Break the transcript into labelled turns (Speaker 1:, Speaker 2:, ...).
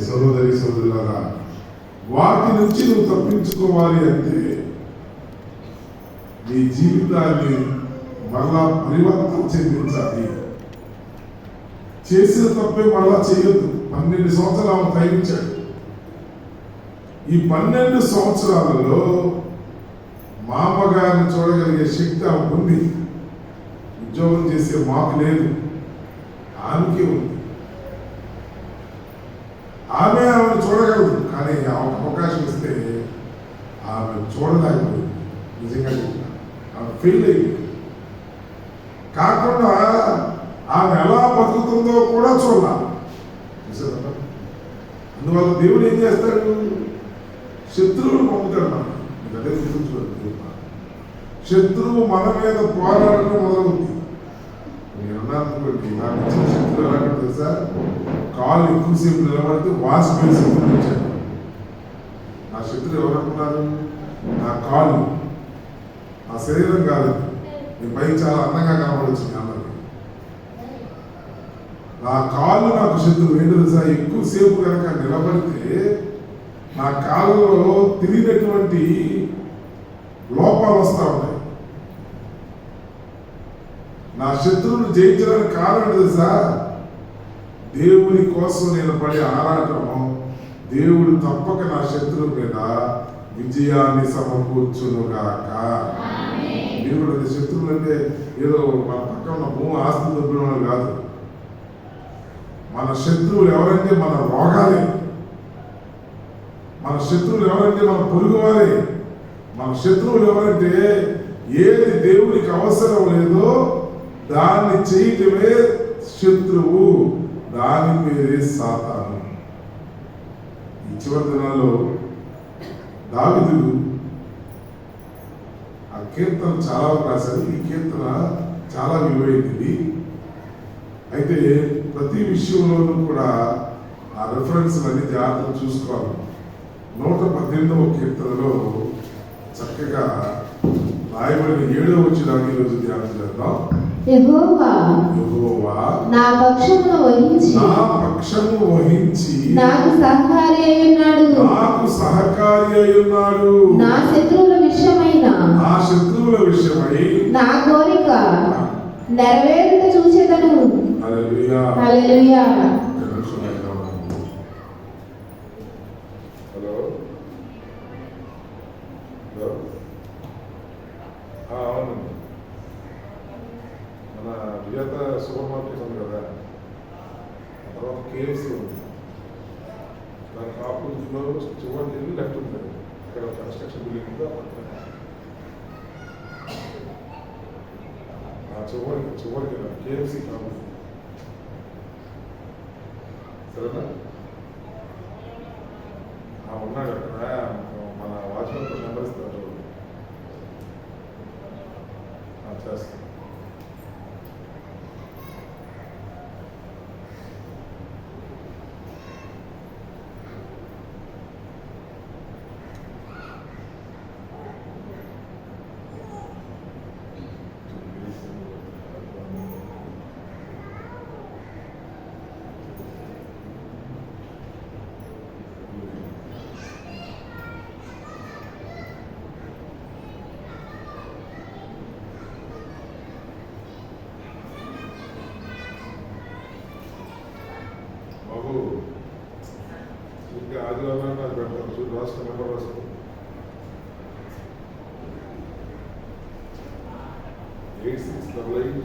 Speaker 1: సహోదరి సోదరులారా, వాటి నుంచి నువ్వు తప్పించుకోవాలి అంటే నీ జీవితాన్ని మళ్ళా పరివర్తన చెందించాలి. చేసిన తప్పే మళ్ళా చేయొద్దు. 12 సంవత్సరాలు టైం ఇచ్చాడు. ఈ 12 సంవత్సరాలలో మా అమ్మగారిని చూడగలిగే శక్తి ఆమెకు ఉంది. ఉద్యోగం చేసే మాకు లేదు, ఆమెకే ఉంది. ఆమెను చూడగలదు, కానీ అవకాశం ఇస్తే ఆమె చూడలేకపోయింది. నిజంగా ఆమె ఫెయిల్ అయింది. కాకుండా ఆమె ఎలా బతుకుతుందో కూడా చూడాలి. అందువల్ల దేవుడు ఏం చేస్తాడు? శత్రువులు పంపుతాడు. మనకి అదే గుర్తుంచుకోండి. శత్రువు మన మీద పోరాడటం మొదలవుతుంది. నేనున్నానుకోండి, నాకు ఇచ్చిన శత్రువు ఎలాంటి తెలుసా? కాళ్ళు ఎక్కువసేపు నిలబడితే వాసిపోయి శత్రువు వచ్చాడు. నా శత్రువు ఎవరనుకున్నారు? నా కాళ్ళు, నా శరీరం కాదు. నీ పైకి చాలా అందంగా కనబడవచ్చు మీ అందరికి. నా కాళ్ళు నాకు శత్రువు. ఏంటి తెలుసా? ఎక్కువసేపు కనుక నిలబడితే నా కాళ్ళలో తిరిగినటువంటి లోపాలు వస్తూ ఉంటాయి. నా శత్రువును జయించడానికి కారణం తెలుసా? దేవుని కోసం నేను పడే ఆరాటము. దేవుడు తప్పక నా శత్రువు మీద విజయాన్ని సమకూర్చునుగాక. దేవుడు అది శత్రువులు అంటే ఏదో మన పక్కన ఉన్న భూమి ఆస్తి దొబ్బిన వాళ్ళు కాదు. మన శత్రువులు ఎవరంటే మన రోగాలే. మన శత్రువులు ఎవరంటే మన పొరుగు వారే. మన శత్రువులు ఎవరంటే ఏది దేవునికి అవసరం లేదో దాన్ని చేయటమే శత్రువు. దాని పేరే సాతాను. ఈ చివరి దినాల్లో దావీదు ఆ కీర్తన చాలా రాశారు. ఈ కీర్తన చాలా విలువైంది. అయితే ప్రతి విషయంలోనూ కూడా ఆ రెఫరెన్స్ అన్ని జాగ్రత్తలు చూసుకోవాలి. 118వ కీర్తనలో చక్కగా రాయబడిన 7వ వచనాన్ని ఈరోజు ధ్యానం చేద్దాం.
Speaker 2: యెహోవా
Speaker 1: నా పక్షము వహించి
Speaker 2: నాకు సహకారి
Speaker 1: అయి ఉన్నాడు.
Speaker 2: నా శత్రువుల
Speaker 1: విషయమై
Speaker 2: నా కోరిక నెరవేరుట చూసేదను.
Speaker 1: హల్లెలూయా.
Speaker 2: హల్లెలూయా.
Speaker 1: హలో, అవును, మన విజేత సూపర్ మార్కెట్ ఉంది కదా, తర్వాత కేఎఫ్సీ ఉంది. దానికి ఆపోజిట్లో చివరికి వెళ్ళి లెఫ్ట్ ఉంటుంది. ఇక్కడ కన్స్ట్రక్షన్ బిల్డింగ్ ఉందో చివరికి కేఎఫ్సీ కాదు. సరేనా? ఉన్నాడు అక్కడ. మన వాచ్మెన్ నెంబర్ ఇస్తారు, చేస్తాం. బాబు ఇంకా ఆదివారం నాకు పెడతాను. చూడు, రాష్ట్ర నెంబర్ రాసుకో. 8688